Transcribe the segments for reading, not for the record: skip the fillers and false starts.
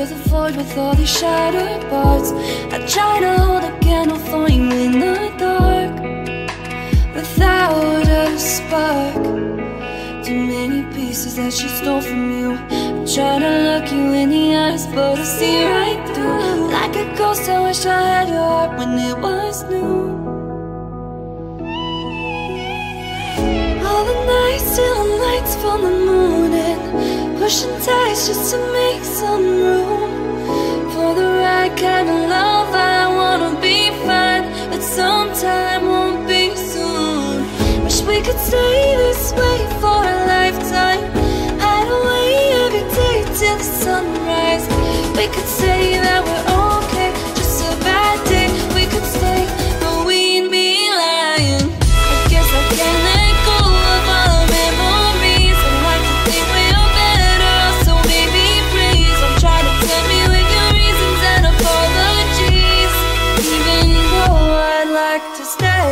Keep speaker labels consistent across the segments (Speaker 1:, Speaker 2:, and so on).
Speaker 1: fill the void with all these shattered parts. I try to hold a candle for you in the dark, without a spark. Too many pieces that she stole from you. I'm trying to look you in the eyes, but I see right through. Like a ghost, I wish I had your heart when it was new. All the nights, stealing lights from the moon and pushing ties just to make some room for the right kind of love. I wanna be fine, but sometime won't be soon. Wish we could stay this way for a lifetime, hide away every day till the sunrise. We could say that we're okay, just a bad day. We could stay, but we'd be lying. I guess I can't let go of all the memories. I like to think we're better off, so baby please don't try to tell me with your reasons and apologies. Even though I'd like to stay,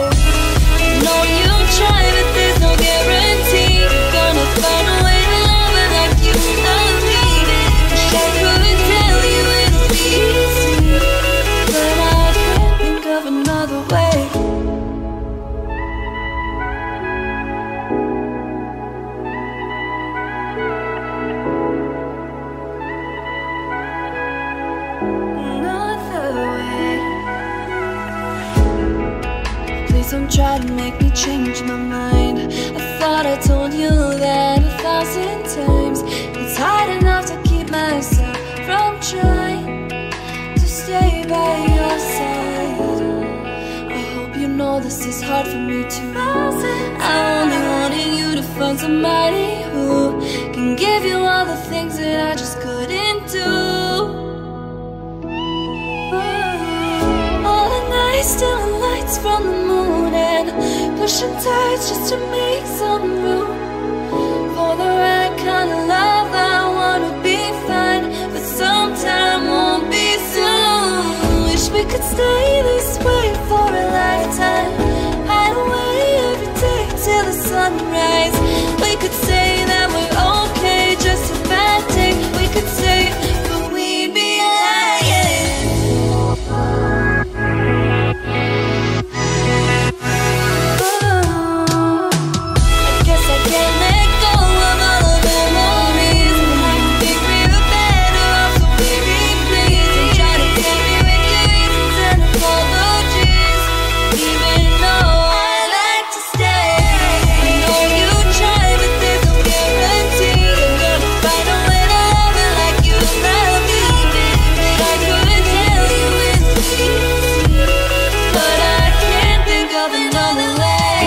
Speaker 1: I know you try, but there's no guarantee you're gonna find a way to love it like you love me. Wish I could tell you it'll be easy, but I can't think of another way. Another way. Please don't try to make me change my mind. I thought I told you that 1,000 times. It's hard enough to keep myself from trying to stay by your side. I hope you know this is hard for me too. I only wanted you to find somebody who can give you all the things that I just couldn't do. All the nights, stealing lights from the moon and pushing tides just to make some room for the right kind of love. I wanna be fine, but sometime won't be soon. Wish we could stay this way for a lifetime, hide away every day till the sunrise. We could say that we're okay, just a bad day. We could say, but we'd be lying. I guess I can't let go of all of the memories. I think we're better off, so baby please don't try to tell me with your reasons and apologies. Even though I like to stay, I know you try, but there's no guarantee you're gonna find a way to love it like you love me. Wish I could tell you it's easy, but I can't think of another way.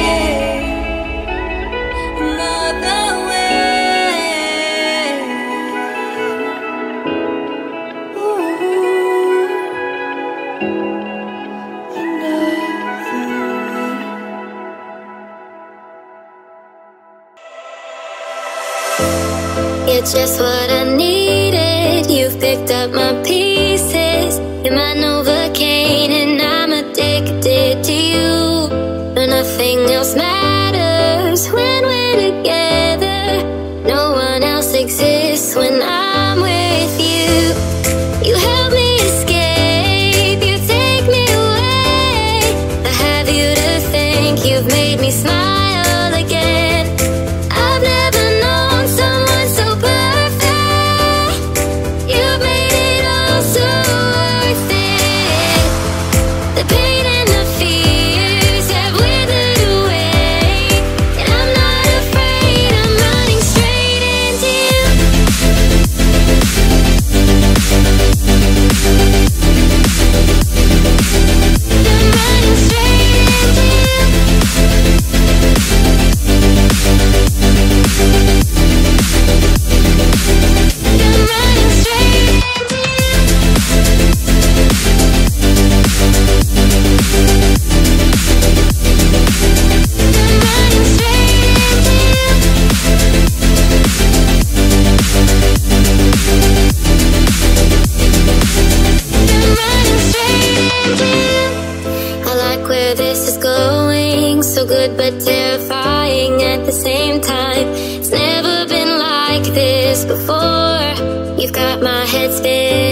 Speaker 1: Another way. Ooh, another way.
Speaker 2: You're just what I needed. You've picked up my pieces. You're my Novocaine and I'm addicted to you. No, nothing else matters when we're together. No one else exists when I'm with you. You help me escape, you take me away. I have you to thank, you've made me smile again. I've never known someone so perfect. You've made it all so worth it. The pain and the fears have withered away, and I'm not afraid, I'm running straight into you. I'm running straight into you. I'm running straight into I'm running straight into I'm running straight into I like where this is going, so good but terrifying at the same time. It's never been like this before. You've got my head spinning.